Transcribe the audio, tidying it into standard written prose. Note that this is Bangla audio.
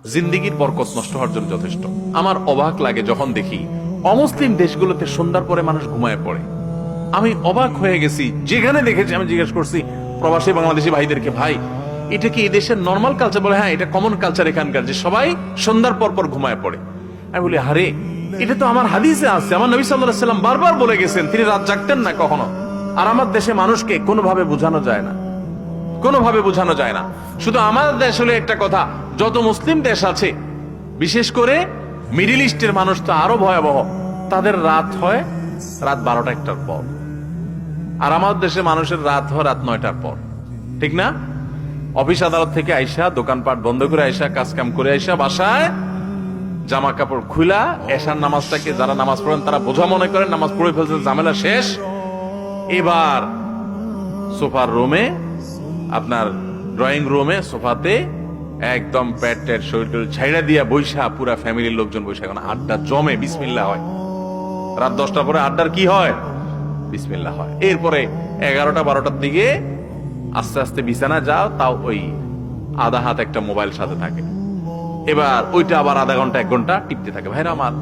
জিন্দিগির বরকত নষ্ট হওয়ার জন্য যথেষ্ট। আমার অবাক লাগে যখন দেখি অমুসলিম দেশগুলোতে সন্ধ্যার পরে মানুষ ঘুমায় পড়ে। আমি অবাক হয়ে গেছি, যেখানে দেখেছি আমি জিজ্ঞেস করছি প্রবাসী বাংলাদেশি ভাইদেরকে, ভাই এটা কি এই দেশের নর্মাল কালচার? বলে হ্যাঁ, এটা কমন কালচার এখানকার, যে সবাই সন্ধ্যার পর পর ঘুমায় পড়ে। আমি বলি আরে, এটা তো আমার হাদিসে আছে, আমার নবী সাল্লাল্লাহু আলাইহি সাল্লাম বারবার বলে গেছেন, তিনি রাত জাগতেন না কখনো। আর আমার দেশে মানুষকে কোনোভাবে বোঝানো যায় না, কোনোভাবে বোঝানো যায় না। শুধু আমার দেশ হলে একটা কথা, যত মুসলিম দেশ আছে বিশেষ করে মিডিল ইস্টের মানুষ তো আরো ভয়াবহ, তাদের রাত হয় রাত 12টা-1টার পর, আর আমার দেশে মানুষের রাত হয় রাত 9টার পর, ঠিক না? অফিস আদালত থেকে আইসা, দোকানপাট বন্ধ করে আইসা, কাজ কাম করে আইসা বাসায় জামা কাপড় খুলা, এশার নামাজটাকে যারা নামাজ পড়েন তারা বোঝা মনে করেন নামাজ পড়ে ফেলছেন, ঝামেলা শেষ। এবার সোফার রুমে, আপনার ড্রয়িং রুমে সোফাতে একদম প্যাট ট্যাট শরীর ছাইড়া দিয়া বৈশা, পুরা ফ্যামিলির লোকজন বৈশা এখন আড্ডা জমে, বিসমিল্লাহ হয়। রাত 10টার পরে আড্ডার কি হয়? বিসমিল্লাহ হয়। এরপরে 11টা-12টার দিকে আস্তে আস্তে বিছানা যাও, তাও ওই আধা হাত একটা মোবাইল সাথে থাকে। এবার ওইটা আবার আধা ঘন্টা 1 ঘন্টা টিপতে থাকে। ভাইরা আমার,